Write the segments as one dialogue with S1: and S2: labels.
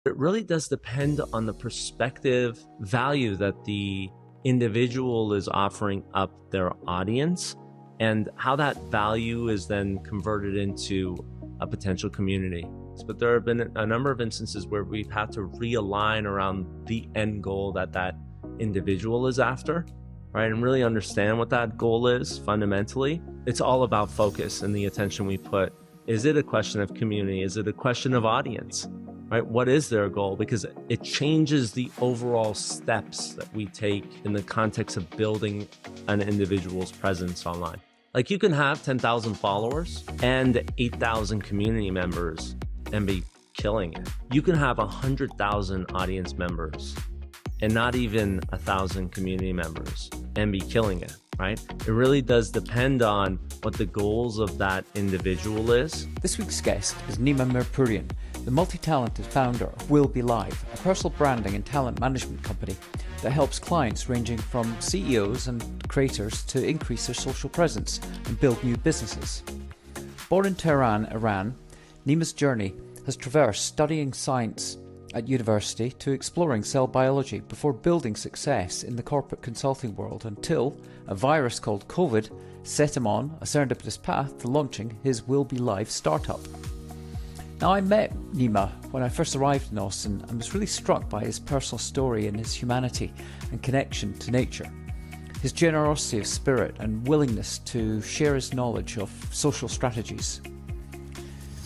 S1: It really does depend on the perspective value that the individual is offering up their audience and how that value is then converted into a potential community. But there have been a number of instances where we've had to realign around the end goal that that individual is after, right? And really understand what that goal is fundamentally. It's all about focus and the attention we put. Is it a question of community? Is it a question of audience? Right? What is their goal? Because it changes the overall steps that we take in the context of building an individual's presence online. Like you can have 10,000 followers and 8,000 community members and be killing it. You can have 100,000 audience members and not even 1,000 community members and be killing it, right? It really does depend on what the goals of that individual is.
S2: This week's guest is Nima Mirpourian, the multi-talented founder of Will Be Live, a personal branding and talent management company that helps clients ranging from CEOs and creators to increase their social presence and build new businesses. Born in Tehran, Iran, Nima's journey has traversed studying science at university to exploring cell biology before building success in the corporate consulting world until a virus called COVID set him on a serendipitous path to launching his Will Be Live startup. Now, I met Nima when I first arrived in Austin and was really struck by his personal story and his humanity and connection to nature. His generosity of spirit and willingness to share his knowledge of social strategies.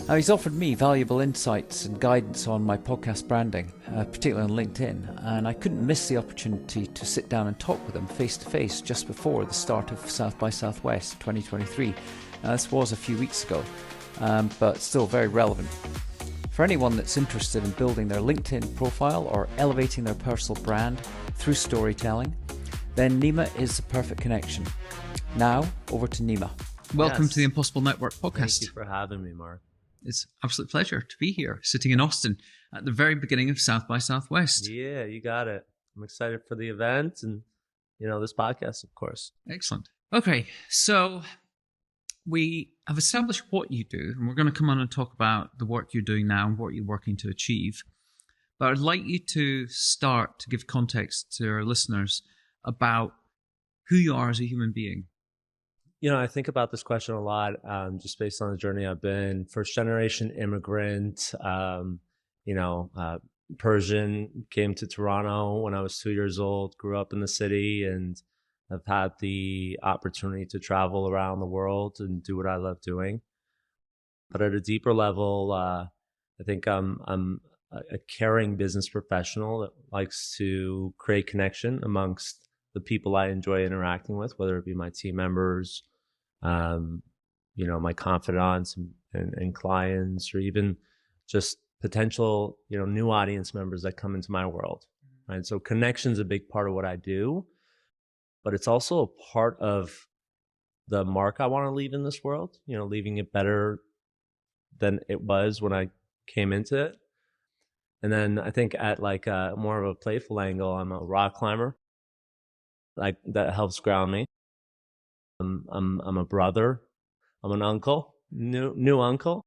S2: Now, he's offered me valuable insights and guidance on my podcast branding, particularly on LinkedIn, and I couldn't miss the opportunity to sit down and talk with him face to face just before the start of South by Southwest 2023. Now, this was a few weeks ago, but still very relevant. For anyone that's interested in building their LinkedIn profile or elevating their personal brand through storytelling, then Nima is the perfect connection. Now, over to Nima.
S3: Welcome to the Impossible Network podcast.
S1: Thank you for having me, Mark.
S3: It's an absolute pleasure to be here, sitting in Austin at the very beginning of South by Southwest.
S1: Yeah, you got it. I'm excited for the event and, this podcast, of course.
S3: Excellent. Okay, so we have established what you do, and we're going to come on and talk about the work you're doing now and what you're working to achieve. But I'd like you to start to give context to our listeners about who you are as a human being.
S1: I think about this question a lot, just based on the journey I've been. First generation immigrant, Persian, came to Toronto when I was 2 years old, grew up in the city, and I've had the opportunity to travel around the world and do what I love doing. But at a deeper level, I think I'm a caring business professional that likes to create connection amongst the people I enjoy interacting with, whether it be my team members, my confidants and clients, or even just potential, new audience members that come into my world, right? So connection's a big part of what I do, but it's also a part of the mark I want to leave in this world, leaving it better than it was when I came into it. And then I think at like a more of a playful angle, I'm a rock climber. Like that helps ground me. I'm a brother. I'm an uncle, new uncle,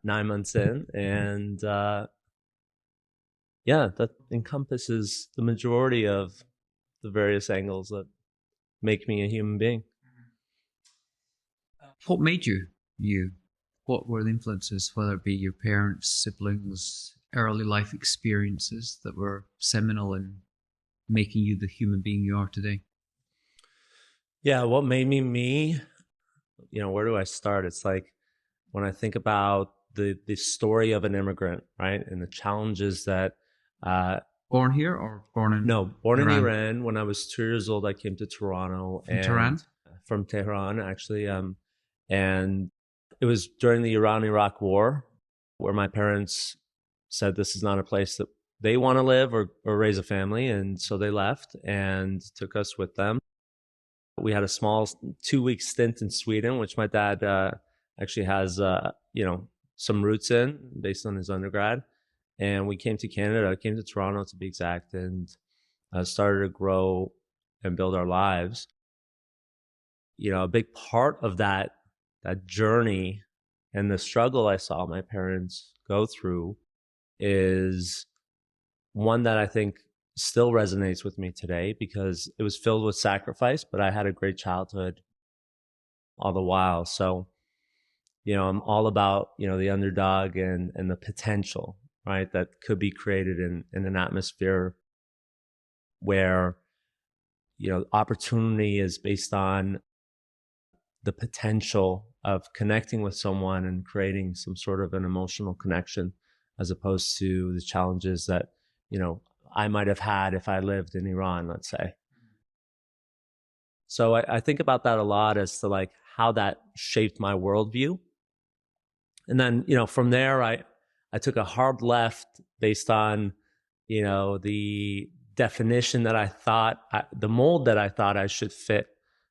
S1: 9 months in. And that encompasses the majority of the various angles that make me a human being.
S3: What made you you? What were the influences, whether it be your parents, siblings, early life experiences that were seminal in making you the human being you are today?
S1: Yeah, what made me me? Where do I start? It's like when I think about the story of an immigrant, right, and the challenges that.
S3: Born here or born in?
S1: No, born
S3: Iran?
S1: in Iran. When I was 2 years old, I came to Toronto.
S3: From Tehran?
S1: From Tehran, actually. And it was during the Iran-Iraq War, where my parents said this is not a place that they want to live or raise a family, and so they left and took us with them. We had a small 2-week stint in Sweden, which my dad actually has some roots in based on his undergrad. And we came to Canada. I came to Toronto to be exact, and started to grow and build our lives. A big part of that journey and the struggle I saw my parents go through is one that I think still resonates with me today because it was filled with sacrifice, but I had a great childhood all the while. So, I'm all about, the underdog and the potential, right, that could be created in an atmosphere where, opportunity is based on the potential of connecting with someone and creating some sort of an emotional connection, as opposed to the challenges that, I might have had if I lived in Iran, let's say. So I think about that a lot as to like how that shaped my worldview. And then, from there, I took a hard left based on, the definition that I thought, the mold that I thought I should fit,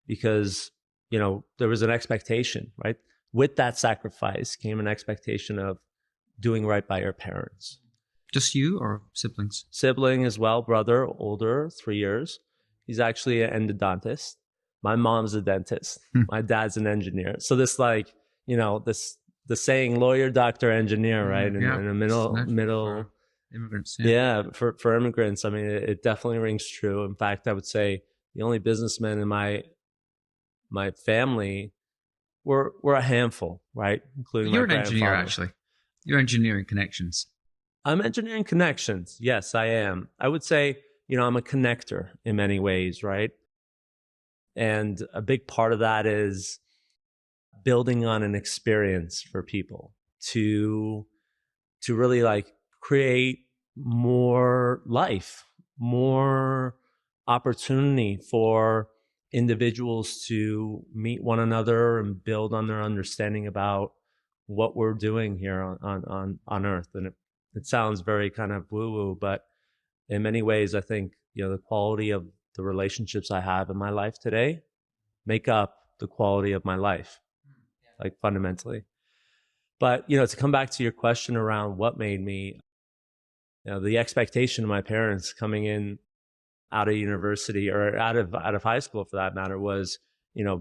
S1: because, there was an expectation, right? With that sacrifice came an expectation of doing right by your parents.
S3: Just you or siblings?
S1: Sibling as well, brother, older, 3 years. He's actually an endodontist. My mom's a dentist. My dad's an engineer. So this the saying lawyer, doctor, engineer, right? In a middle
S3: for immigrants.
S1: Yeah, for immigrants. I mean, it definitely rings true. In fact, I would say the only businessmen in my family were a handful, right? Including
S3: You're
S1: my
S3: an engineer,
S1: grandfather.
S3: actually. You're engineering connections.
S1: I'm engineering connections. Yes, I am. I would say, I'm a connector in many ways, right? And a big part of that is building on an experience for people to really like create more life, more opportunity for individuals to meet one another and build on their understanding about what we're doing here on Earth. And it sounds very kind of woo-woo, but in many ways, I think, the quality of the relationships I have in my life today make up the quality of my life, like fundamentally. But, to come back to your question around what made me, the expectation of my parents coming in out of university or out of high school for that matter was,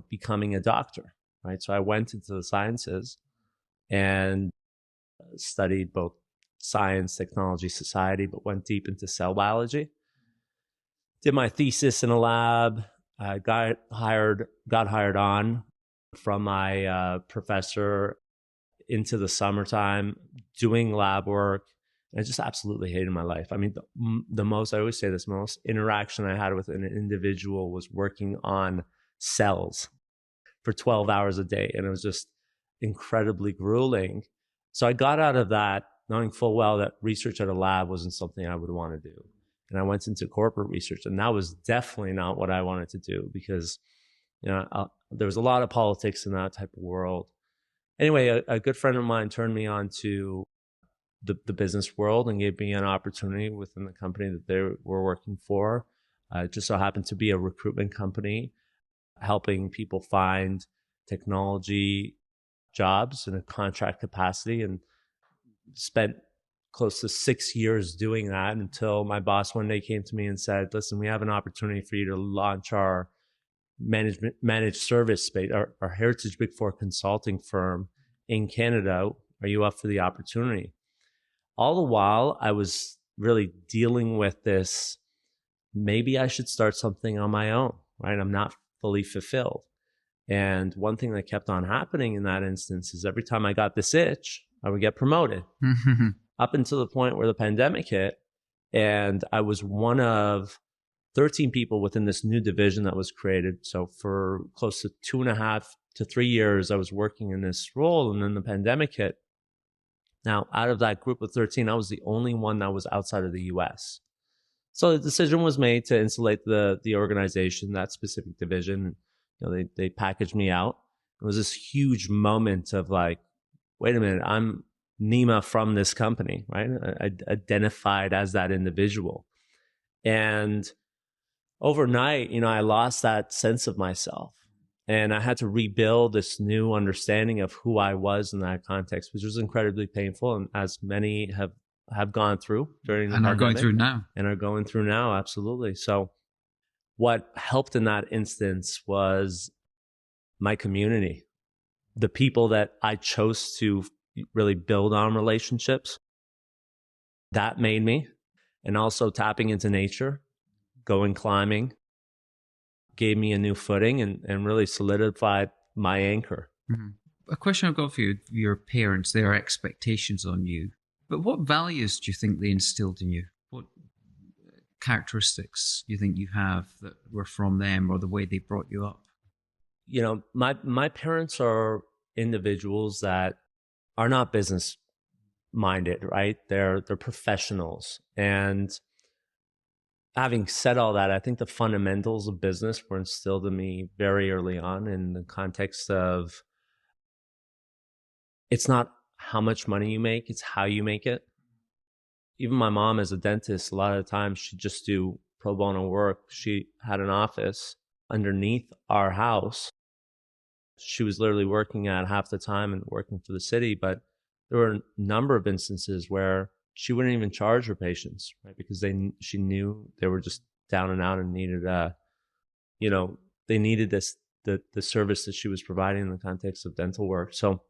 S1: becoming a doctor, right? So I went into the sciences and studied both science, technology, society, but went deep into cell biology. Did my thesis in a lab, got hired on from my professor into the summertime doing lab work. And I just absolutely hated my life. I mean, the most, I always say this, most interaction I had with an individual was working on cells for 12 hours a day. And it was just incredibly grueling. So I got out of that knowing full well that research at a lab wasn't something I would want to do. And I went into corporate research, and that was definitely not what I wanted to do because, there was a lot of politics in that type of world. Anyway, a good friend of mine turned me on to the business world and gave me an opportunity within the company that they were working for. It just so happened to be a recruitment company helping people find technology jobs in a contract capacity, and spent close to 6 years doing that until my boss one day came to me and said, listen, we have an opportunity for you to launch our managed service space, our heritage Big Four consulting firm in Canada. Are you up for the opportunity? All the while, I was really dealing with this, maybe I should start something on my own, right? I'm not fully fulfilled. And one thing that kept on happening in that instance is every time I got this itch, I would get promoted up until the point where the pandemic hit. And I was one of 13 people within this new division that was created. So for close to 2.5 to 3 years, I was working in this role, and then the pandemic hit. Now, out of that group of 13, I was the only one that was outside of the US. So the decision was made to insulate the organization, that specific division. They packaged me out. It was this huge moment of like, wait a minute, I'm Nima from this company, right? I identified as that individual. And overnight, I lost that sense of myself. And I had to rebuild this new understanding of who I was in that context, which was incredibly painful. And as many have gone through during the pandemic.
S3: Going through now.
S1: And are going through now, absolutely. So what helped in that instance was my community, the people that I chose to really build on relationships. that made me. And also tapping into nature, going climbing, gave me a new footing and really solidified my anchor.
S3: Mm-hmm. A question I've got for you, your parents, their expectations on you, but what values do you think they instilled in you? What characteristics do you think you have that were from them, or the way they brought you up?
S1: You know, my parents are individuals that are not business minded, right? They're professionals. And having said all that, I think the fundamentals of business were instilled in me very early on, in the context of it's not how much money you make, it's how you make it. Even my mom, as a dentist, a lot of the times she'd just do pro bono work. She had an office underneath our house. She was literally working at half the time and working for the city, but there were a number of instances where she wouldn't even charge her patients, right? Because she knew they were just down and out and needed, they needed the service that she was providing in the context of dental work. So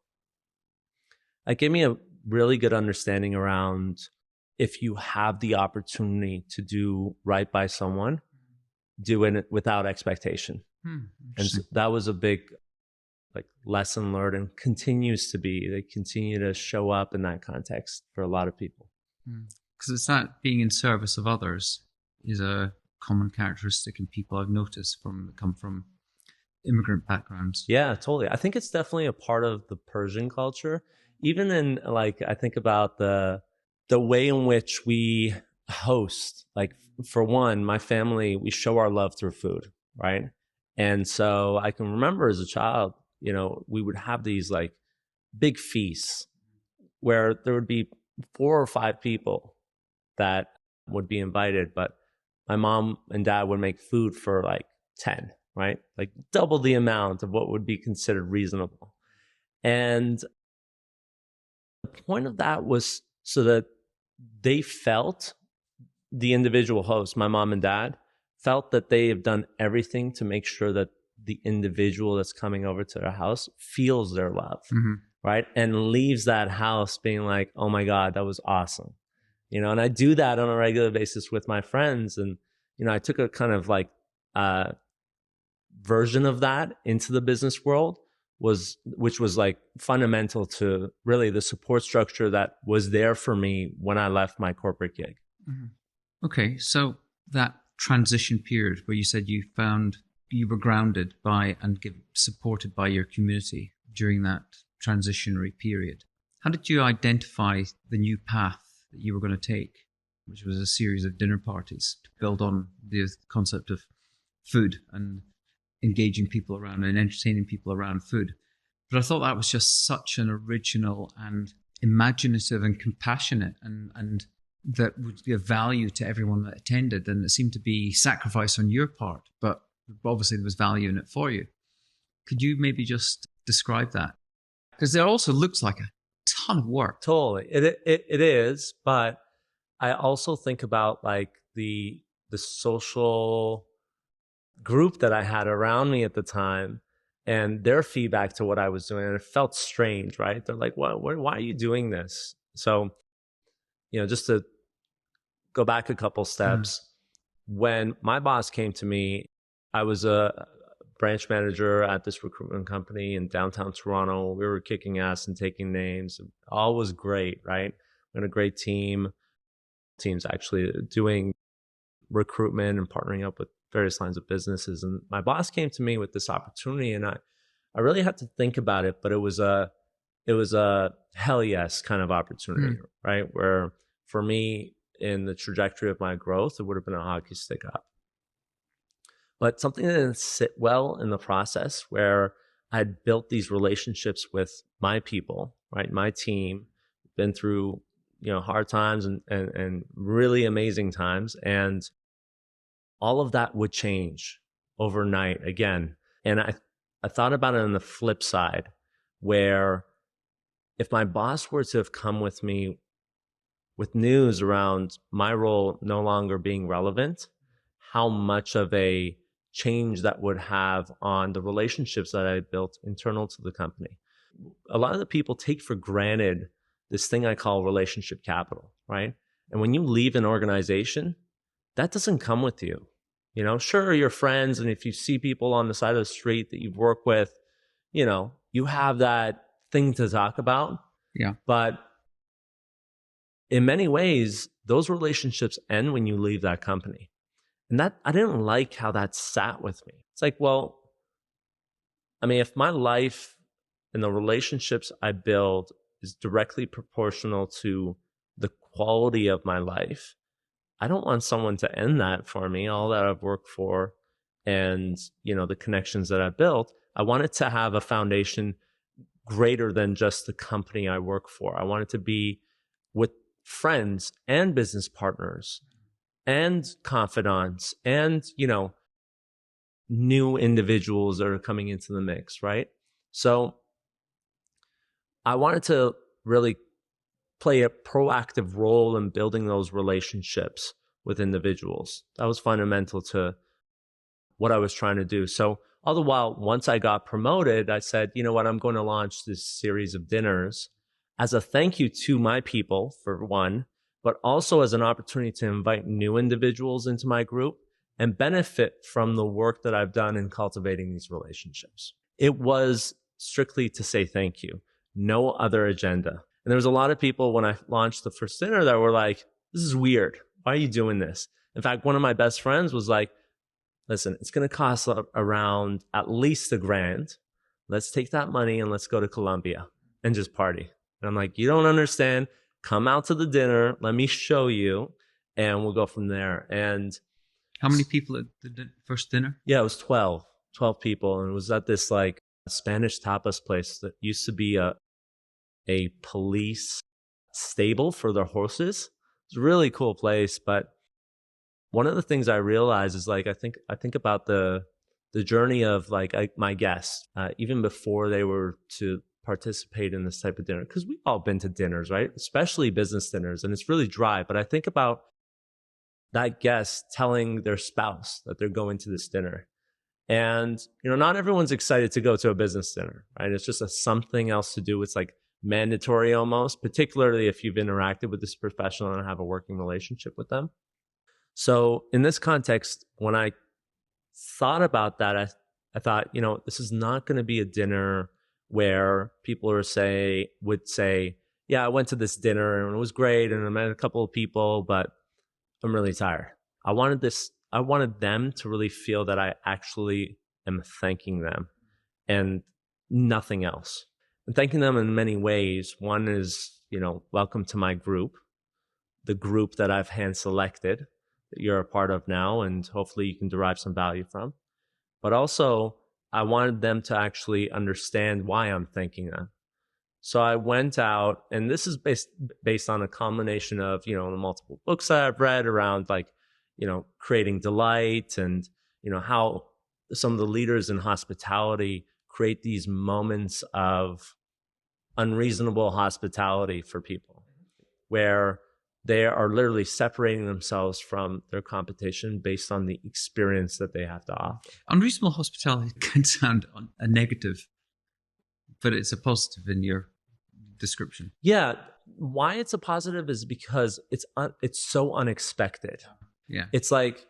S1: it gave me a really good understanding around, if you have the opportunity to do right by someone, do it without expectation. And so that was a big lesson learned, and continues to be. They continue to show up in that context for a lot of people.
S3: Because it's that being in service of others is a common characteristic in people I've noticed that come from immigrant backgrounds.
S1: Yeah, totally. I think it's definitely a part of the Persian culture. Even in I think about the way in which we host. For one, my family, we show our love through food, right? And so I can remember as a child, we would have these big feasts where there would be 4 or 5 people that would be invited, but my mom and dad would make food for 10, right? Double the amount of what would be considered reasonable. And the point of that was so that they felt, the individual hosts, my mom and dad, felt that they have done everything to make sure that the individual that's coming over to their house feels their love, right? And leaves that house being like, oh my God, that was awesome. And I do that on a regular basis with my friends. And, I took a kind of version of that into the business world, which was fundamental to really the support structure that was there for me when I left my corporate gig.
S3: Okay, so that transition period where you said you found you were grounded by and supported by your community during that transitionary period, how did you identify the new path that you were going to take, which was a series of dinner parties to build on the concept of food and engaging people around and entertaining people around food? But I thought that was just such an original and imaginative and compassionate and that would be of value to everyone that attended. And it seemed to be sacrifice on your part, but obviously there was value in it for you. Could you maybe just describe that? Because it also looks like a ton of work.
S1: Totally. It is, but I also think about the social group that I had around me at the time and their feedback to what I was doing. And it felt strange, right? They're like, why are you doing this? So, just to go back a couple steps, when my boss came to me, I was a branch manager at this recruitment company in downtown Toronto. We were kicking ass and taking names. All was great, right? We had a great team. Teams actually doing recruitment and partnering up with various lines of businesses. And my boss came to me with this opportunity, and I really had to think about it, but it was a hell yes kind of opportunity, right? Where for me, in the trajectory of my growth, it would have been a hockey stick up. But something that didn't sit well in the process, where I'd built these relationships with my people, right? My team, been through, hard times and really amazing times. And all of that would change overnight again. And I thought about it on the flip side, where if my boss were to have come with me with news around my role no longer being relevant, how much of a change that would have on the relationships that I built internal to the company. A lot of the people take for granted this thing I call relationship capital, right? And when you leave an organization, that doesn't come with you. You know, sure, your friends, and if you see people on the side of the street that you've worked with, you know, you have that thing to talk about.
S3: Yeah.
S1: But in many ways, those relationships end when you leave that company. And that, I didn't like how that sat with me. It's like, well, I mean, if my life and the relationships I build is directly proportional to the quality of my life, I don't want someone to end that for me, all that I've worked for and, you know, the connections that I built. I want it to have a foundation greater than just the company I work for. I want it to be with friends and business partners and confidants and, you know, new individuals that are coming into the mix, right? So I wanted to really play a proactive role in building those relationships with individuals. That was fundamental to what I was trying to do. So all the while, once I got promoted, I said, you know what, I'm going to launch this series of dinners as a thank you to my people, for one, but also as an opportunity to invite new individuals into my group and benefit from the work that I've done in cultivating these relationships. It was strictly to say thank you, no other agenda. And there was a lot of people when I launched the first dinner that were like, this is weird. Why are you doing this? In fact, one of my best friends was like, listen, it's going to cost around at least $1,000. Let's take that money and let's go to Colombia and just party. And I'm like, you don't understand. Come out to the dinner. Let me show you. And we'll go from there. And
S3: how many people at the first dinner?
S1: Yeah, it was 12 people. And it was at this like Spanish tapas place that used to be a police stable for their horses. It's a really cool place. But one of the things I realized is like, I think about the journey of like my guests, even before they were to participate in this type of dinner, because we've all been to dinners, right? Especially business dinners, and it's really dry. But I think about that guest telling their spouse that they're going to this dinner. And, you know, not everyone's excited to go to a business dinner, right? It's just something else to do. It's like mandatory almost, particularly if you've interacted with this professional and have a working relationship with them. So in this context, when I thought about that, I thought, you know, this is not going to be a dinner where people would say, yeah, I went to this dinner and it was great and I met a couple of people, but I'm really tired. I wanted them to really feel that I actually am thanking them and nothing else. And thanking them in many ways. One is, you know, welcome to my group, the group that I've hand selected, that you're a part of now, and hopefully you can derive some value from. But also, I wanted them to actually understand why I'm thanking them. So I went out, and this is based on a combination of, you know, the multiple books that I've read around, like, you know, creating delight and, you know, how some of the leaders in hospitality create these moments of unreasonable hospitality for people where they are literally separating themselves from their competition based on the experience that they have to offer.
S3: Unreasonable hospitality can sound a negative, but it's a positive in your description.
S1: Yeah. Why it's a positive is because it's so unexpected.
S3: Yeah.
S1: It's like,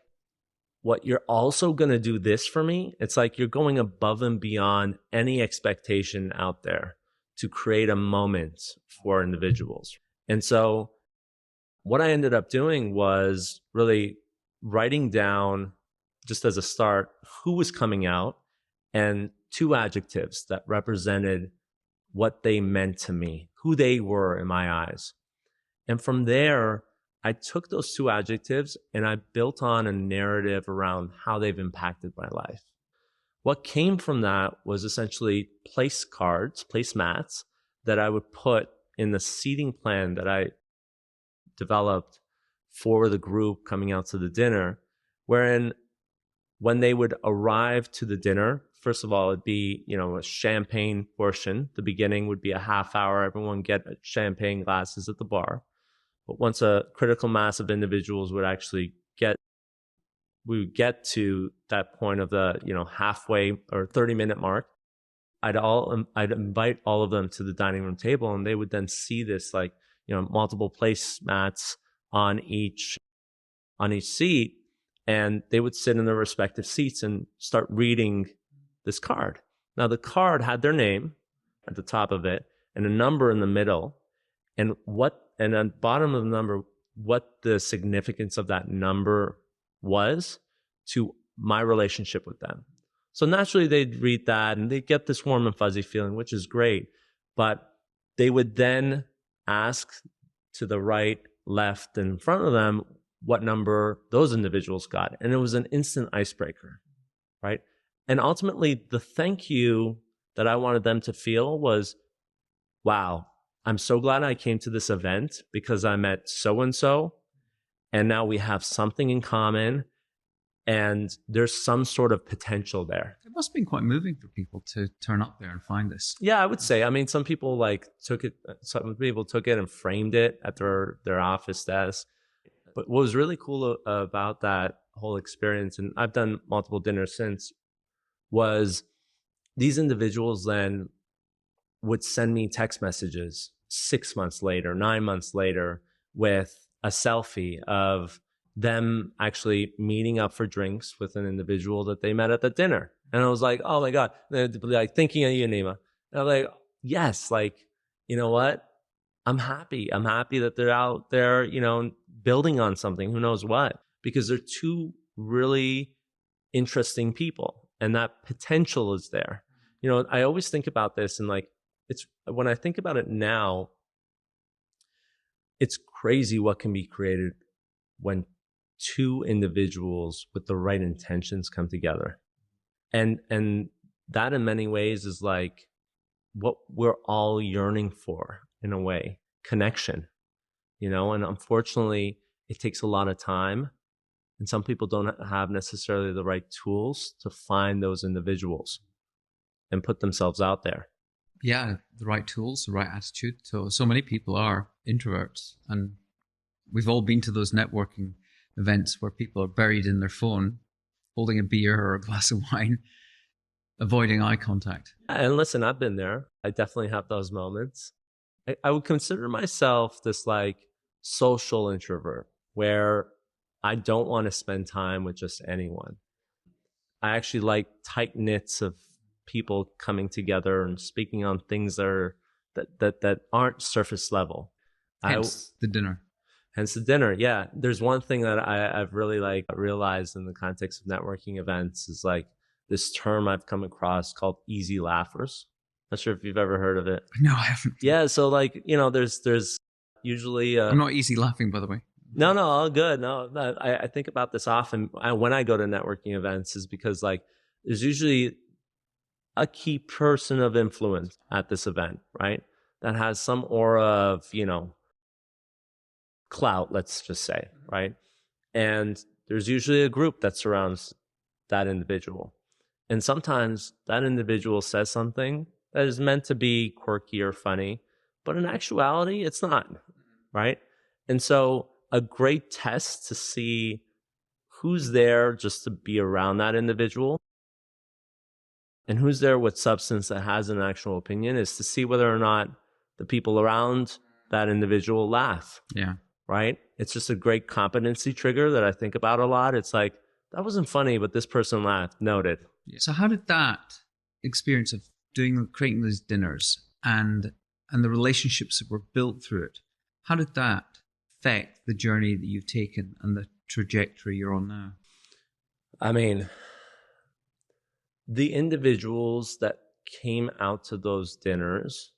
S1: what, you're also going to do this for me? It's like you're going above and beyond any expectation out there to create a moment for individuals. And so what I ended up doing was really writing down, just as a start, who was coming out and 2 adjectives that represented what they meant to me, who they were in my eyes. And from there, I took those 2 adjectives and I built on a narrative around how they've impacted my life. What came from that was essentially placemats that I would put in the seating plan that I developed for the group coming out to the dinner, wherein when they would arrive to the dinner, first of all, it'd be, you know, a champagne portion. The beginning would be a half hour. Everyone get champagne glasses at the bar. But once a critical mass of individuals would actually we would get to that point of the, you know, halfway or 30-minute mark, I'd invite all of them to the dining room table, and they would then see this, like, you know, multiple placemats on each seat, and they would sit in their respective seats and start reading this card. Now, the card had their name at the top of it and a number in the middle, and on the bottom of the number, what the significance of that number was to my relationship with them. So naturally, they'd read that and they'd get this warm and fuzzy feeling, which is great. But they would then ask to the right, left, and in front of them what number those individuals got. And it was an instant icebreaker, right? And ultimately, the thank you that I wanted them to feel was, wow, I'm so glad I came to this event because I met so-and-so, and now we have something in common, and there's some sort of potential there.
S3: It must have been quite moving for people to turn up there and find this.
S1: Yeah, I would say. I mean, some people took it and framed it at their office desk. But what was really cool about that whole experience, and I've done multiple dinners since, was these individuals then would send me text messages 6 months later, 9 months later, with a selfie of them actually meeting up for drinks with an individual that they met at the dinner. And I was like, oh my God, they'd be like, thinking of you, Nima. And I'm like, yes, you know what? I'm happy. I'm happy that they're out there, building on something, who knows what, because they're two really interesting people and that potential is there. I always think about this and when I think about it now, it's crazy what can be created when two individuals with the right intentions come together. And that in many ways is like what we're all yearning for in a way, connection, and unfortunately it takes a lot of time and some people don't have necessarily the right tools to find those individuals and put themselves out there.
S3: Yeah, the right tools, the right attitude. So many people are introverts, and we've all been to those networking events where people are buried in their phone, holding a beer or a glass of wine, avoiding eye contact.
S1: And listen, I've been there. I definitely have those moments. I would consider myself this social introvert where I don't want to spend time with just anyone. I actually like tight knits of people coming together and speaking on things that aren't surface level.
S3: Hence the dinner.
S1: Hence the dinner. Yeah. There's one thing that I've really realized in the context of networking events is this term I've come across called easy laughers. Not sure if you've ever heard of it.
S3: No, I haven't.
S1: Yeah. So there's usually,
S3: I'm not easy laughing, by the way.
S1: No, all good. No, I think about this often when I go to networking events is because there's usually a key person of influence at this event, right? That has some aura of, clout, let's just say, right? And there's usually a group that surrounds that individual. And sometimes that individual says something that is meant to be quirky or funny, but in actuality, it's not, right? And so a great test to see who's there just to be around that individual and who's there with substance that has an actual opinion is to see whether or not the people around that individual laugh.
S3: Yeah.
S1: Right? It's just a great competency trigger that I think about a lot. It's that wasn't funny, but this person laughed. Noted.
S3: So how did that experience of creating those dinners and the relationships that were built through it, how did that affect the journey that you've taken and the trajectory you're on now?
S1: I mean, the individuals that came out to those dinners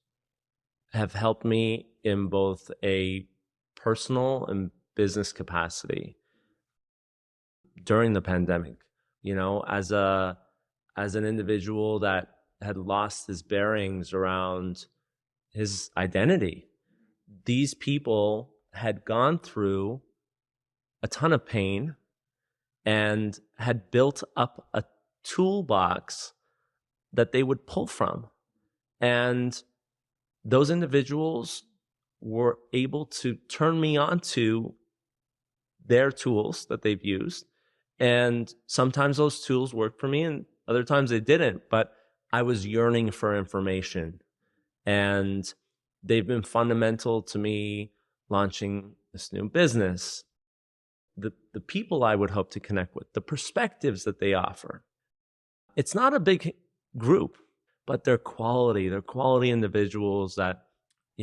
S1: have helped me in both a personal and business capacity during the pandemic. As an individual that had lost his bearings around his identity, these people had gone through a ton of pain and had built up a toolbox that they would pull from. And those individuals were able to turn me on to their tools that they've used. And sometimes those tools worked for me and other times they didn't, but I was yearning for information. And they've been fundamental to me launching this new business, the people I would hope to connect with, the perspectives that they offer. It's not a big group, but they're quality individuals that,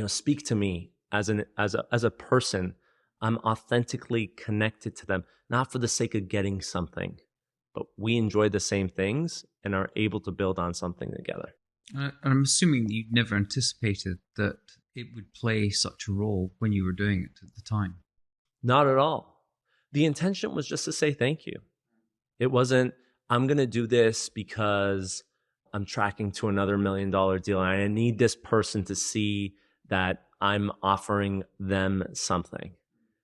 S1: speak to me as a person. I'm authentically connected to them, not for the sake of getting something, but we enjoy the same things and are able to build on something together.
S3: And I'm assuming you never anticipated that it would play such a role when you were doing it at the time.
S1: Not at all. The intention was just to say thank you. It wasn't, I'm going to do this because I'm tracking to another $1 million deal and I need this person to see that I'm offering them something.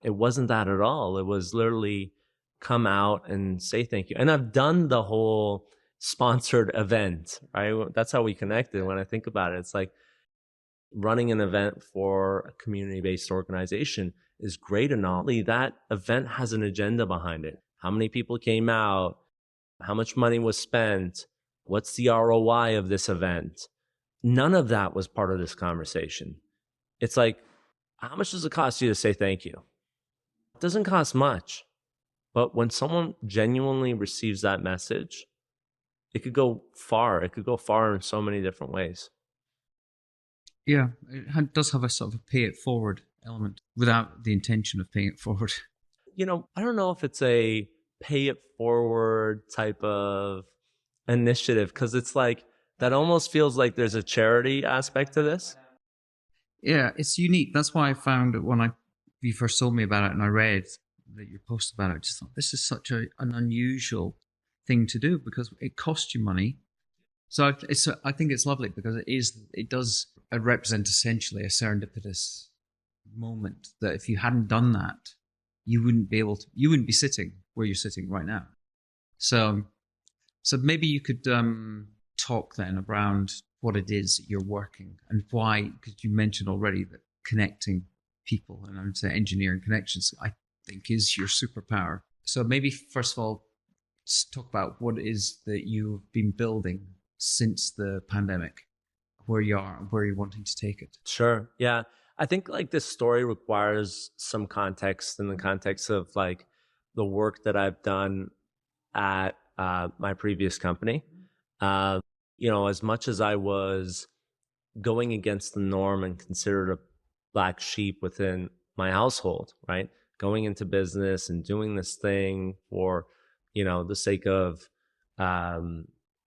S1: It wasn't that at all. It was literally come out and say thank you. And I've done the whole sponsored event, right? That's how we connected. When I think about it, it's like running an event for a community-based organization is great, and all that event has an agenda behind it. How many people came out? How much money was spent? What's the ROI of this event? None of that was part of this conversation. It's like, how much does it cost you to say thank you? It doesn't cost much. But when someone genuinely receives that message, it could go far. It could go far in so many different ways.
S3: Yeah, it does have a sort of a pay it forward element without the intention of paying it forward.
S1: I don't know if it's a pay it forward type of initiative, because it's like, that almost feels like there's a charity aspect to this.
S3: Yeah, it's unique. That's why I found it when you first told me about it and I read that your post about it. I just thought, this is such an unusual thing to do because it costs you money. So I think it's lovely because it does represent essentially a serendipitous moment that if you hadn't done that, you wouldn't be sitting where you're sitting right now. So maybe you could talk then around what it is that you're working and why, because you mentioned already that connecting people, and I would say engineering connections, I think is your superpower. So maybe first of all, let's talk about what it is that you've been building since the pandemic, where you are and where you're wanting to take it.
S1: Sure. Yeah. I think like this story requires some context in the context of like the work that I've done at my previous company. As much as I was going against the norm and considered a black sheep within my household, right? Going into business and doing this thing for, the sake of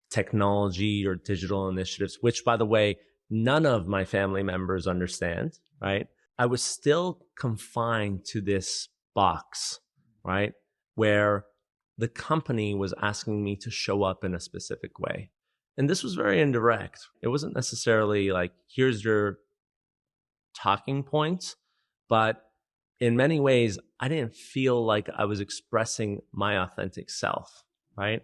S1: technology or digital initiatives, which, by the way, none of my family members understand, right? I was still confined to this box, right? Where the company was asking me to show up in a specific way. And this was very indirect. It wasn't necessarily like, here's your talking points, but in many ways, I didn't feel like I was expressing my authentic self, right?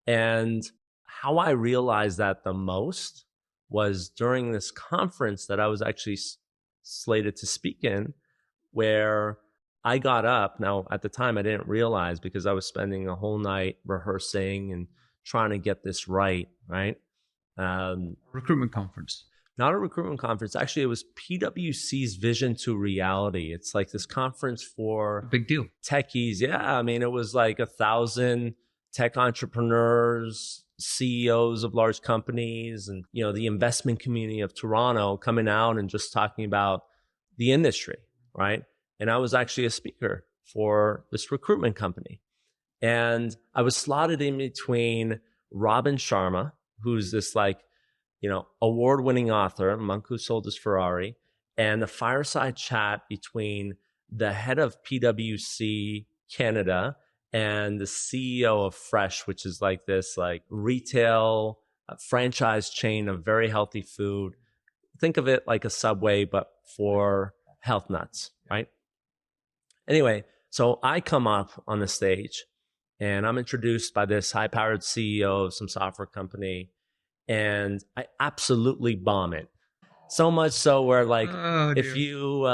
S1: And how I realized that the most was during this conference that I was actually slated to speak in, where I got up. Now, at the time, I didn't realize because I was spending a whole night rehearsing and trying to get this right?
S3: Recruitment conference.
S1: Not a recruitment conference. Actually, it was PwC's Vision to Reality. It's like this conference for
S3: big deal
S1: techies. Yeah, I mean, it was like 1,000 tech entrepreneurs, CEOs of large companies, and the investment community of Toronto coming out and just talking about the industry, right? And I was actually a speaker for this recruitment company, and I was slotted in between Robin Sharma, who's this award-winning author, Monk Who Sold His Ferrari, and a fireside chat between the head of PwC Canada and the CEO of Fresh, which is like this retail franchise chain of very healthy food. Think of it like a Subway, but for health nuts, right? Anyway, so I come up on the stage and I'm introduced by this high-powered CEO of some software company, and I absolutely bomb it. So much so where if you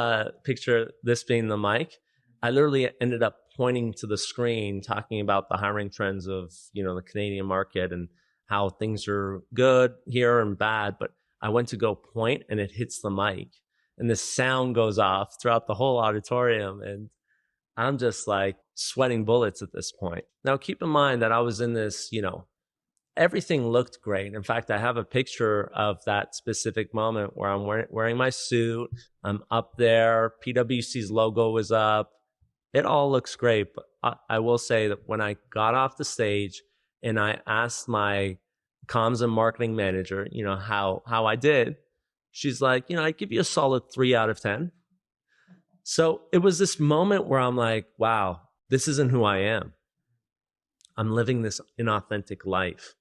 S1: picture this being the mic, I literally ended up pointing to the screen, talking about the hiring trends of, the Canadian market and how things are good here and bad. But I went to go point and it hits the mic. and the sound goes off throughout the whole auditorium. And I'm just like sweating bullets at this point. Now, keep in mind that I was in this, everything looked great. In fact, I have a picture of that specific moment where I'm wearing my suit. I'm up there. PwC's logo was up. It all looks great. But I will say that when I got off the stage and I asked my comms and marketing manager, how I did, she's like, I'd give you a solid 3 out of 10. So it was this moment where I'm like, wow, this isn't who I am. I'm living this inauthentic life,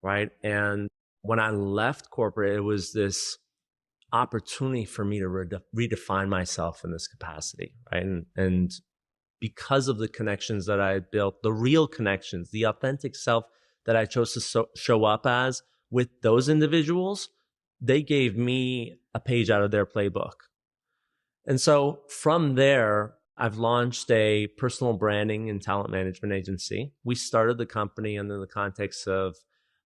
S1: right? And when I left corporate, it was this opportunity for me to redefine myself in this capacity, right? And because of the connections that I had built, the real connections, the authentic self that I chose to show up as with those individuals, they gave me a page out of their playbook. And so from there, I've launched a personal branding and talent management agency. We started the company under the context of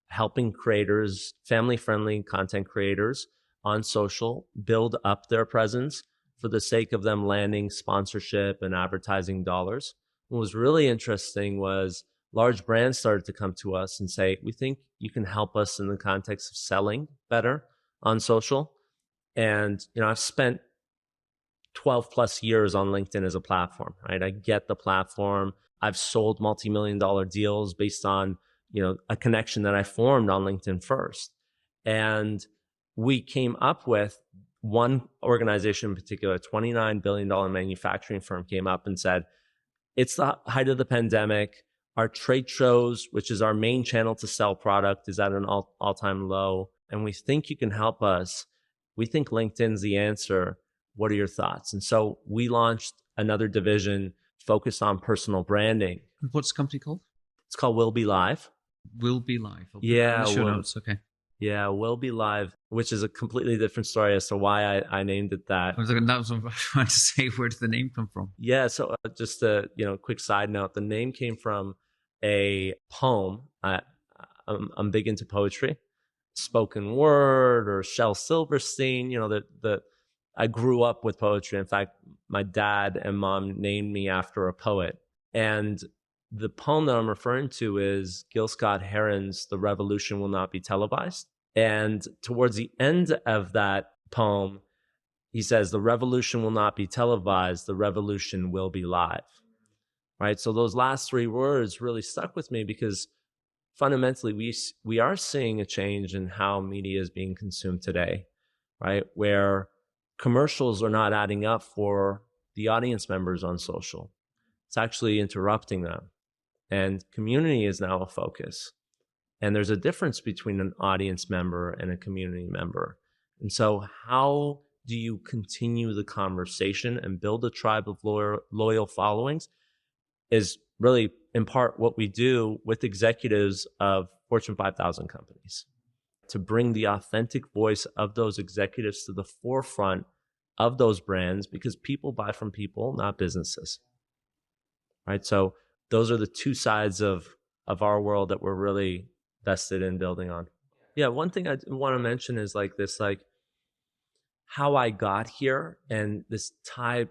S1: helping creators, family-friendly content creators on social, build up their presence for the sake of them landing sponsorship and advertising dollars. What was really interesting was large brands started to come to us and say, we think you can help us in the context of selling better on social. And, I've spent 12 plus years on LinkedIn as a platform, right? I get the platform. I've sold multi-million-dollar deals based on, a connection that I formed on LinkedIn first. And we came up with one organization in particular, a $29 billion manufacturing firm came up and said, it's the height of the pandemic. Our trade shows, which is our main channel to sell product, is at an all-time low. And we think you can help us. We think LinkedIn's the answer. What are your thoughts? And so we launched another division focused on personal branding.
S3: What's the company called?
S1: It's called Will Be Live.
S3: Will Be Live.
S1: Yeah.
S3: Show notes. Okay.
S1: Yeah, Will Be Live, which is a completely different story as to why I named it that.
S3: That was what I wanted to say. Where did the name come from?
S1: Yeah. So just a quick side note, the name came from a poem. I'm big into poetry, spoken word or Shel Silverstein. I grew up with poetry. In fact, my dad and mom named me after a poet. And the poem that I'm referring to is Gil Scott Heron's The Revolution Will Not Be Televised. And towards the end of that poem, he says, the revolution will not be televised, the revolution will be live. Right? So those last 3 words really stuck with me because fundamentally we are seeing a change in how media is being consumed today, right? Where commercials are not adding up for the audience members on social. It's actually interrupting them. And community is now a focus. And there's a difference between an audience member and a community member. And so how do you continue the conversation and build a tribe of loyal followings is really in part what we do with executives of Fortune 5000 companies, to bring the authentic voice of those executives to the forefront of those brands, because people buy from people, not businesses, right? So those are the two sides of our world that we're really vested in building on. Yeah, one thing I want to mention is how I got here and this tie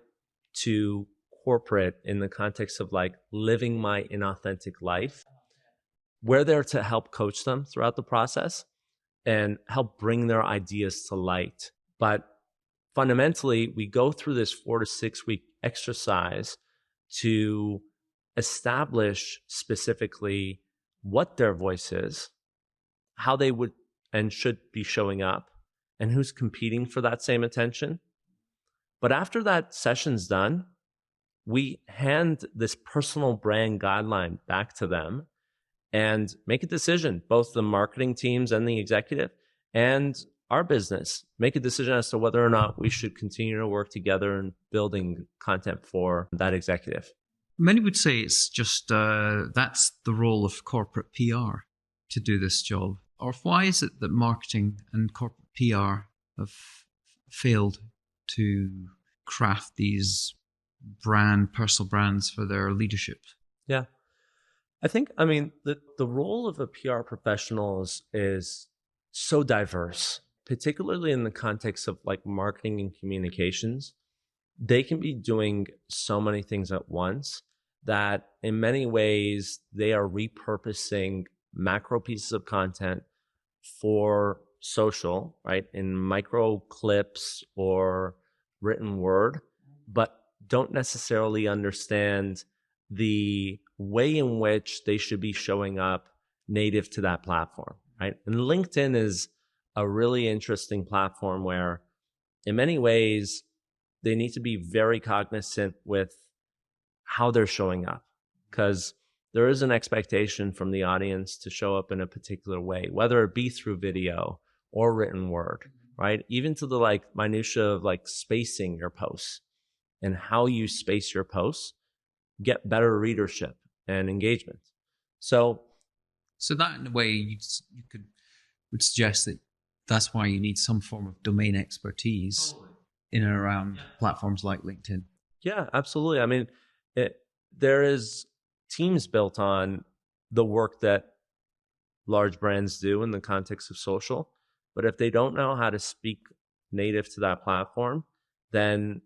S1: to corporate in the context of living my inauthentic life. We're there to help coach them throughout the process and help bring their ideas to light. But fundamentally, we go through this 4 to 6 week exercise to establish specifically what their voice is, how they would and should be showing up, and who's competing for that same attention. But after that session's done, we hand this personal brand guideline back to them and make a decision, both the marketing teams and the executive and our business, make a decision as to whether or not we should continue to work together in building content for that executive.
S3: Many would say it's just that's the role of corporate PR to do this job. Or why is it that marketing and corporate PR have failed to craft these personal brands for their leadership?
S1: Yeah. The role of a PR professional is so diverse. particularly in the context of like marketing and communications, they can be doing so many things at once that in many ways they are repurposing macro pieces of content for social, right, in micro clips or written word, but don't necessarily understand the way in which they should be showing up native to that platform, right? And LinkedIn is a really interesting platform where in many ways they need to be very cognizant with how they're showing up, because there is an expectation from the audience to show up in a particular way, whether it be through video or written word, right? Even to the like minutia of like spacing your posts and how you space your posts, get better readership and engagement. So
S3: that in a way would suggest that that's why you need some form of domain expertise in and around platforms like LinkedIn.
S1: yeah, absolutely. I mean, there is teams built on the work that large brands do in the context of social. But if they don't know how to speak native to that platform, then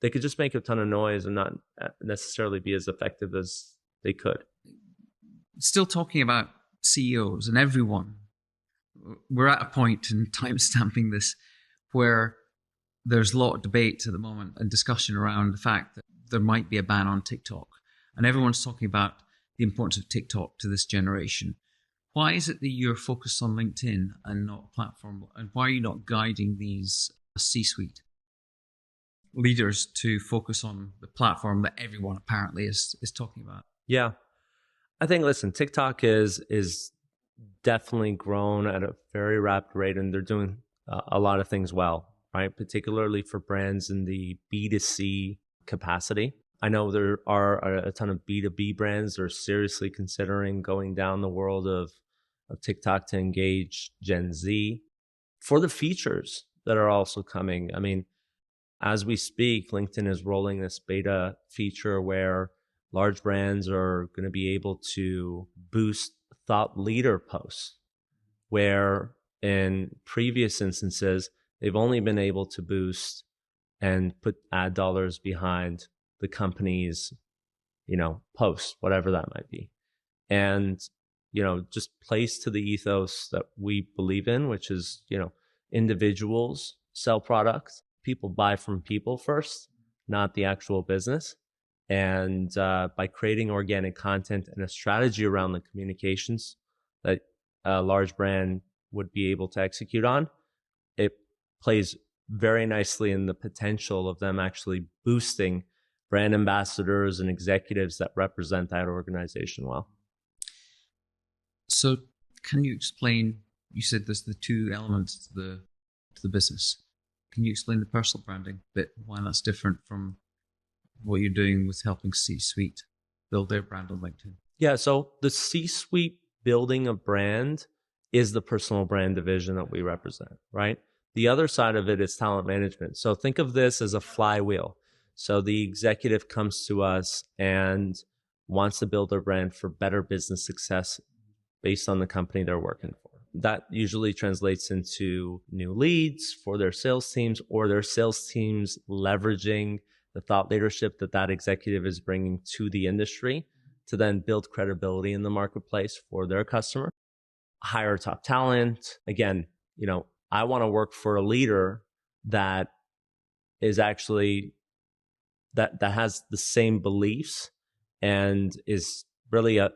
S1: they could just make a ton of noise and not necessarily be as effective as they could.
S3: Still talking about CEOs and everyone, we're at a point in time stamping this where there's a lot of debate at the moment and discussion around the fact that there might be a ban on TikTok. And everyone's talking about the importance of TikTok to this generation. Why is it that you're focused on LinkedIn and not a platform? And why are you not guiding these C-suite leaders to focus on the platform that everyone apparently is talking about?
S1: Yeah. I think, listen, TikTok is definitely grown at a very rapid rate, and they're doing a lot of things well, right? Particularly for brands in the B2C capacity. I know there are a ton of B2B brands that are seriously considering going down the world of TikTok to engage Gen Z. For the features that are also coming, I mean, as we speak, LinkedIn is rolling this beta feature where large brands are going to be able to boost thought leader posts, where in previous instances, they've only been able to boost and put ad dollars behind the company's, post, whatever that might be. And, just plays to the ethos that we believe in, which is, individuals sell products. People buy from people first, not the actual business. And by creating organic content and a strategy around the communications that a large brand would be able to execute on, it plays very nicely in the potential of them actually boosting brand ambassadors and executives that represent that organization well.
S3: So can you explain, you said there's the two elements to the business. Can you explain the personal branding bit, why that's different from what you're doing with helping C-suite build their brand on LinkedIn?
S1: Yeah, so the C-suite building a brand is the personal brand division that we represent, right? The other side of it is talent management. So think of this as a flywheel. So the executive comes to us and wants to build their brand for better business success based on the company they're working for. That usually translates into new leads for their sales teams, or their sales teams leveraging the thought leadership that executive is bringing to the industry to then build credibility in the marketplace for their customer. Hire top talent. Again, I want to work for a leader that is actually that has the same beliefs and is really a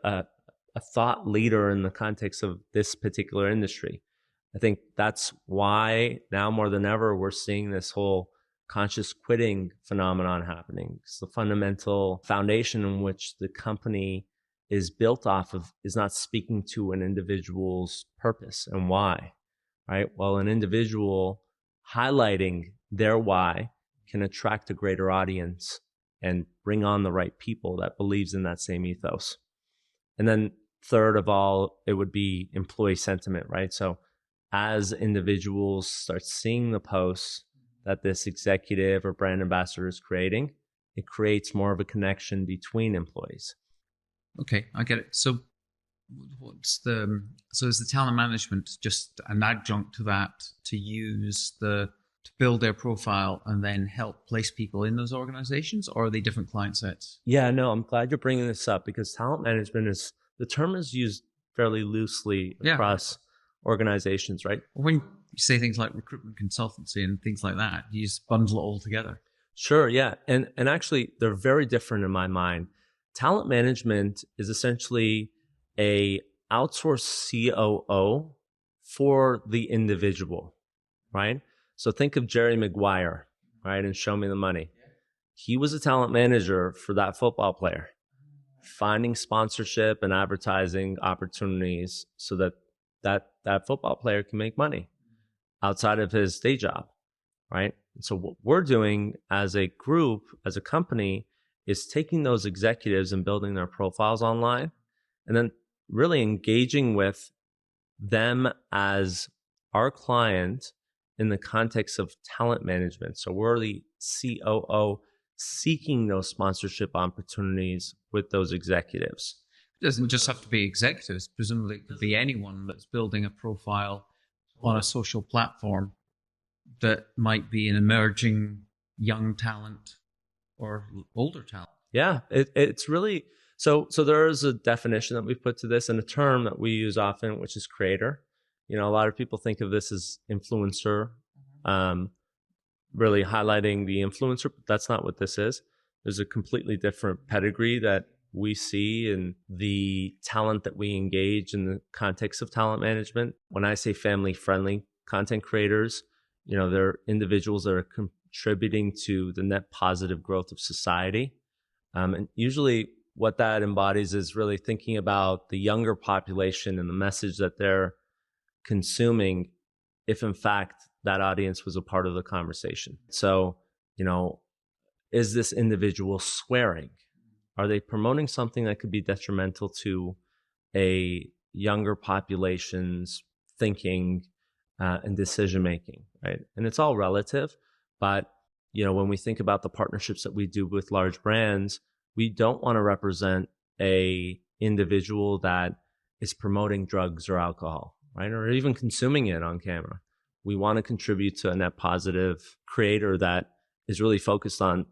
S1: thought leader in the context of this particular industry. I think that's why now more than ever we're seeing this whole conscious quitting phenomenon happening. It's the fundamental foundation in which the company is built off of is not speaking to an individual's purpose and why, right? Well, an individual highlighting their why can attract a greater audience and bring on the right people that believes in that same ethos. And then third of all, it would be employee sentiment, right? So as individuals start seeing the posts that this executive or brand ambassador is creating, it creates more of a connection between employees.
S3: Okay, I get it. So So is the talent management just an adjunct to that to use to build their profile and then help place people in those organizations, or are they different client sets?
S1: Yeah, no, I'm glad you're bringing this up because talent management the term is used fairly loosely across organizations, right?
S3: When you say things like recruitment consultancy and things like that, you just bundle it all together.
S1: Sure, yeah. And actually they're very different in my mind. Talent management is essentially a outsourced COO for the individual, right? So think of Jerry Maguire, right? And Show Me the Money. He was a talent manager for that football player, finding sponsorship and advertising opportunities so that football player can make money outside of his day job, right? And so what we're doing as a group, as a company, is taking those executives and building their profiles online and then really engaging with them as our client in the context of talent management. So we're the COO seeking those sponsorship opportunities with those executives.
S3: It doesn't just have to be executives. Presumably it could be anyone that's building a profile on a social platform that might be an emerging young talent or older talent.
S1: Yeah, it's really, so there is a definition that we've put to this and a term that we use often, which is creator. You know, a lot of people think of this as influencer, really highlighting the influencer, but that's not what this is. There's a completely different pedigree that we see in the talent that we engage in the context of talent management. When I say family-friendly content creators, you know, they're individuals that are contributing to the net positive growth of society. And usually what that embodies is really thinking about the younger population and the message that they're consuming if in fact that audience was a part of the conversation. So, you know, is this individual swearing? Are they promoting something that could be detrimental to a younger population's thinking and decision making, right? And it's all relative, but you know, when we think about the partnerships that we do with large brands, we don't want to represent a individual that is promoting drugs or alcohol, right? Or even consuming it on camera. We want to contribute to a net positive creator that is really focused on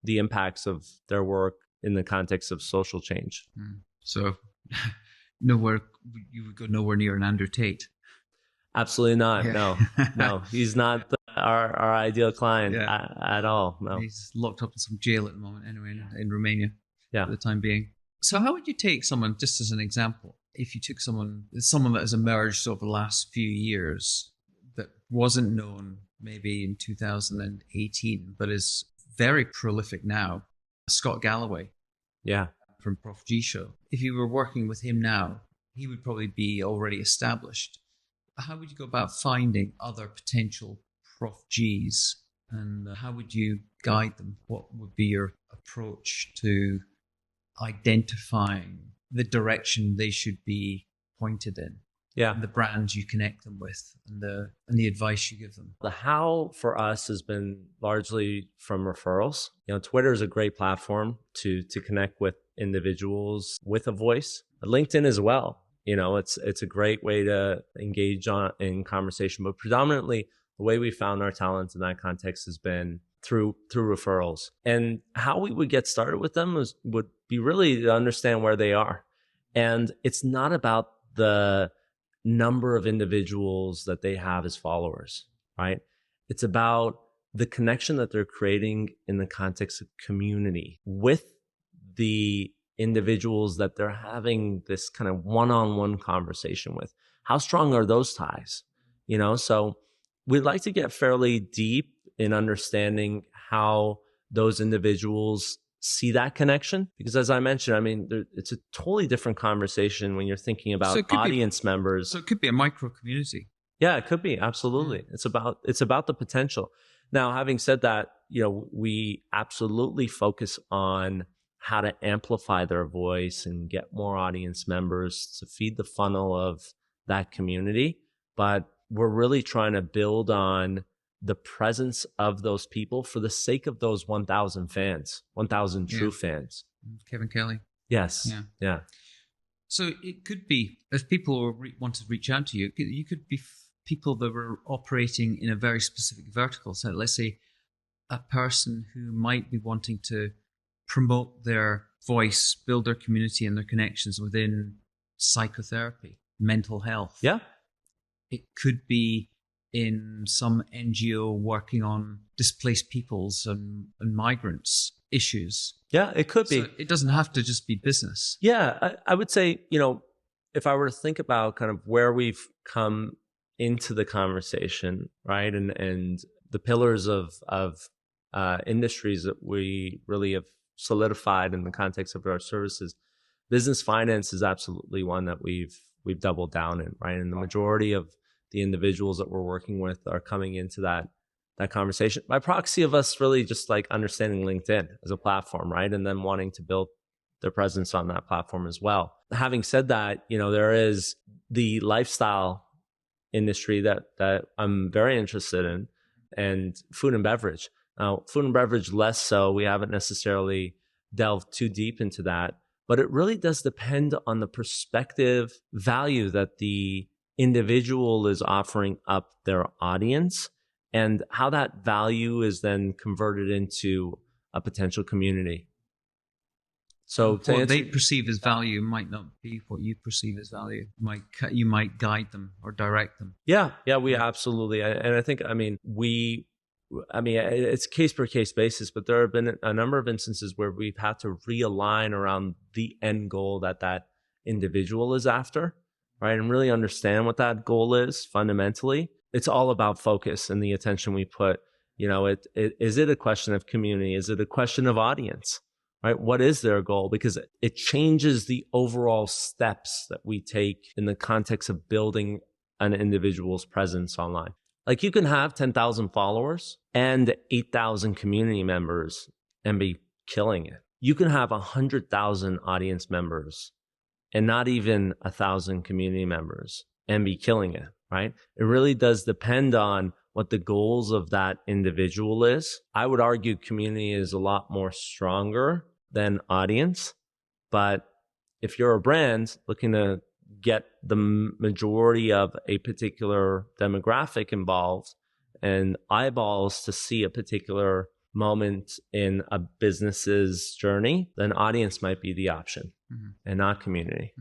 S1: the impacts of their work in the context of social change.
S3: So nowhere, you would go nowhere near an Andrew Tate.
S1: Absolutely not.
S3: Yeah.
S1: No, he's not our ideal client at all. No.
S3: He's locked up in some jail at the moment anyway in Romania
S1: for
S3: the time being. So how would you take someone, just as an example, if you took someone that has emerged over the last few years that wasn't known maybe in 2018, but is very prolific now, Scott Galloway.
S1: Yeah.
S3: From Prof G Show. If you were working with him now, he would probably be already established. How would you go about finding other potential Prof Gs, and how would you guide them? What would be your approach to identifying the direction they should be pointed in?
S1: Yeah.
S3: And the brands you connect them with, and the advice you give them.
S1: The how for us has been largely from referrals. You know, Twitter is a great platform to connect with individuals with a voice. LinkedIn as well. You know, it's a great way to engage in conversation, but predominantly the way we found our talent in that context has been through referrals. And how we would get started with them would be really to understand where they are. And it's not about the number of individuals that they have as followers, right? It's about the connection that they're creating in the context of community with the individuals that they're having this kind of one-on-one conversation with. How strong are those ties? You know, so we'd like to get fairly deep in understanding how those individuals see that connection, because as I mentioned, I mean, it's a totally different conversation when you're thinking about audience members.
S3: So it could be a micro community.
S1: Yeah, it could be. Absolutely. It's about the potential. Now, having said that, you know, we absolutely focus on how to amplify their voice and get more audience members to feed the funnel of that community. But we're really trying to build on the presence of those people for the sake of those 1,000 fans, 1,000 true fans.
S3: Kevin Kelly.
S1: Yes. Yeah.
S3: So it could be, if people want to reach out to you, you could be people that were operating in a very specific vertical. So let's say a person who might be wanting to promote their voice, build their community and their connections within psychotherapy, mental health.
S1: Yeah.
S3: It could be in some NGO working on displaced peoples and migrants issues.
S1: Yeah, it could be.
S3: So it doesn't have to just be business.
S1: Yeah, I would say, if I were to think about kind of where we've come into the conversation, right, and the pillars of industries that we really have solidified in the context of our services, business finance is absolutely one that we've doubled down in, right? And the majority of the individuals that we're working with are coming into that conversation by proxy of us really just like understanding LinkedIn as a platform, right? And then wanting to build their presence on that platform as well. Having said that, there is the lifestyle industry that I'm very interested in, and food and beverage. Now, food and beverage less so. We haven't necessarily delved too deep into that, but it really does depend on the perspective value that the individual is offering up their audience and how that value is then converted into a potential community. So
S3: what they perceive as value might not be what you perceive as value. You might guide them or direct them.
S1: Yeah, we absolutely. And I think, it's case per case basis, but there have been a number of instances where we've had to realign around the end goal that individual is after, right? And really understand what that goal is fundamentally. It's all about focus and the attention we put. Is it a question of community? Is it a question of audience, right? What is their goal? Because it changes the overall steps that we take in the context of building an individual's presence online. Like you can have 10,000 followers and 8,000 community members and be killing it. You can have 100,000 audience members and not even 1,000 community members and be killing it, right? It really does depend on what the goals of that individual is. I would argue community is a lot more stronger than audience. But if you're a brand looking to get the majority of a particular demographic involved and eyeballs to see a particular moment in a business's journey, then audience might be the option and not community.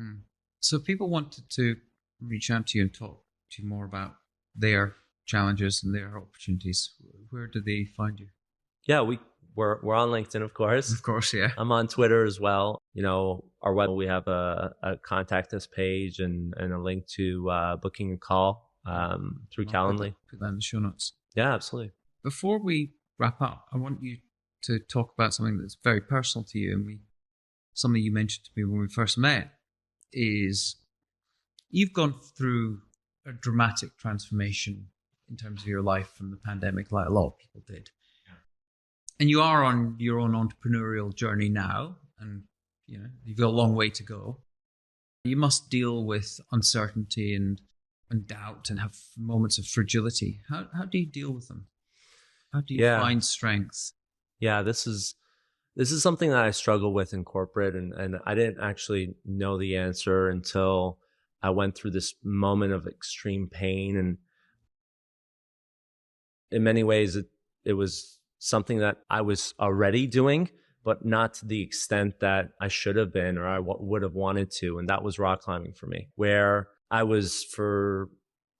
S3: So if people wanted to reach out to you and talk to you more about their challenges and their opportunities, where do they find you?
S1: Yeah, we're on LinkedIn, of course.
S3: Of course, yeah.
S1: I'm on Twitter as well. Our web, we have a contact us page and a link to booking a call through Calendly.
S3: Put that in the show notes.
S1: Yeah, absolutely.
S3: Before we wrap up, I want you to talk about something that's very personal to you, and something you mentioned to me when we first met is you've gone through a dramatic transformation in terms of your life from the pandemic, like a lot of people did. And you are on your own entrepreneurial journey now, and you've got a long way to go. You must deal with uncertainty and doubt and have moments of fragility. How do you deal with them? How do you find strength?
S1: Yeah, this is something that I struggle with in corporate, and I didn't actually know the answer until I went through this moment of extreme pain. And in many ways, it was something that I was already doing, but not to the extent that I should have been or I would have wanted to. And that was rock climbing for me, where I was for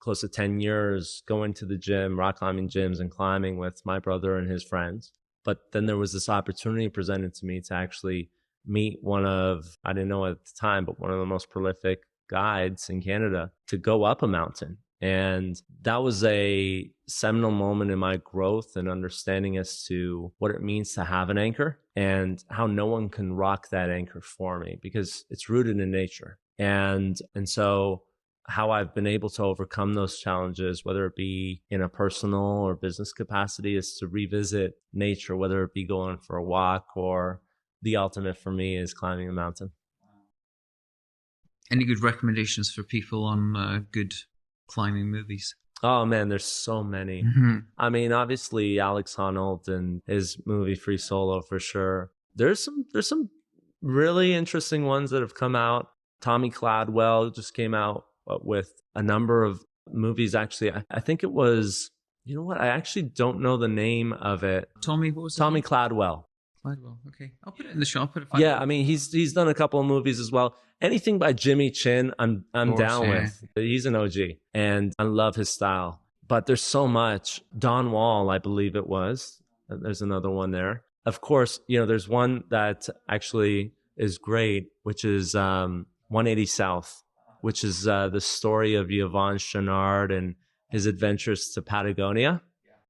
S1: close to 10 years going to the gym, rock climbing gyms and climbing with my brother and his friends. But then there was this opportunity presented to me to actually meet I didn't know at the time, but one of the most prolific guides in Canada to go up a mountain. And that was a seminal moment in my growth and understanding as to what it means to have an anchor and how no one can rock that anchor for me because it's rooted in nature. And so how I've been able to overcome those challenges, whether it be in a personal or business capacity, is to revisit nature, whether it be going for a walk or the ultimate for me is climbing a mountain.
S3: Any good recommendations for people on good climbing movies?
S1: Oh man, there's so many. I mean, obviously Alex Honnold and his movie Free Solo for sure. There's some really interesting ones that have come out. Tommy Cladwell just came out with a number of movies. Actually, I think it was, you know what? I actually don't know the name of it.
S3: Tommy, what was it?
S1: Tommy Cladwell.
S3: Cladwell. Okay, I'll put it in the show. I'll put it.
S1: Yeah, I mean, he's done a couple of movies as well. Anything by Jimmy Chin, I'm down with. He's an OG, and I love his style. But there's so much. Don Wall, I believe it was. There's another one there. Of course, there's one that actually is great, which is 180 South, which is the story of Yvon Chouinard and his adventures to Patagonia.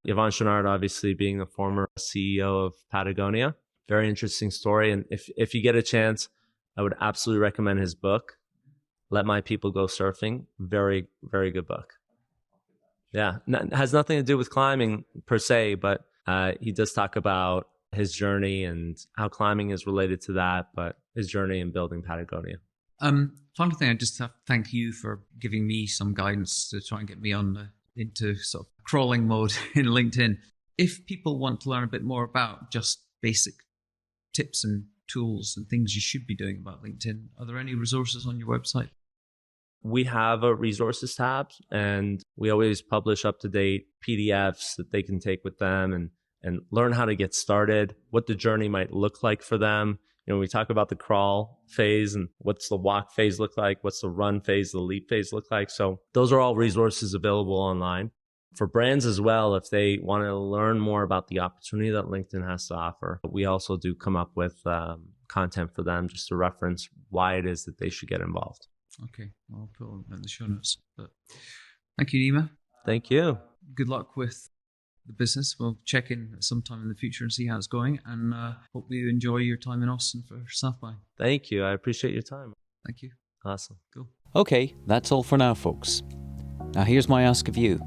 S1: Yvon Chouinard, obviously, being the former CEO of Patagonia. Very interesting story. And if you get a chance, I would absolutely recommend his book, Let My People Go Surfing. Very, very good book. Yeah, has nothing to do with climbing per se, but he does talk about his journey and how climbing is related to that, but his journey in building Patagonia.
S3: Final thing, I just have to thank you for giving me some guidance to try and get me into sort of crawling mode in LinkedIn. If people want to learn a bit more about just basic tips and tools and things you should be doing about LinkedIn, are there any resources on your website?
S1: We have a resources tab, and we always publish up-to-date PDFs that they can take with them and learn how to get started, what the journey might look like for them. We talk about the crawl phase and what's the walk phase look like, what's the run phase, the leap phase look like. So those are all resources available online. For brands as well, if they want to learn more about the opportunity that LinkedIn has to offer, we also do come up with content for them just to reference why it is that they should get involved.
S3: Okay, I'll put it in the show notes. But thank you, Nima.
S1: Thank you.
S3: Good luck with the business. We'll check in sometime in the future and see how it's going, and hope you enjoy your time in Austin for South by.
S1: Thank you. I appreciate your time.
S3: Thank you.
S1: Awesome.
S3: Cool.
S2: Okay, that's all for now, folks. Now here's my ask of you.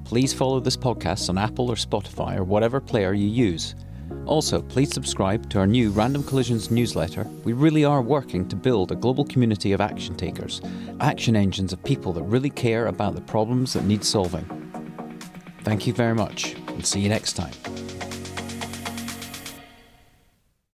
S2: Please follow this podcast on Apple or Spotify or whatever player you use. Also, please subscribe to our new Random Collisions newsletter. We really are working to build a global community of action takers, action engines of people that really care about the problems that need solving. Thank you very much, and see you next time.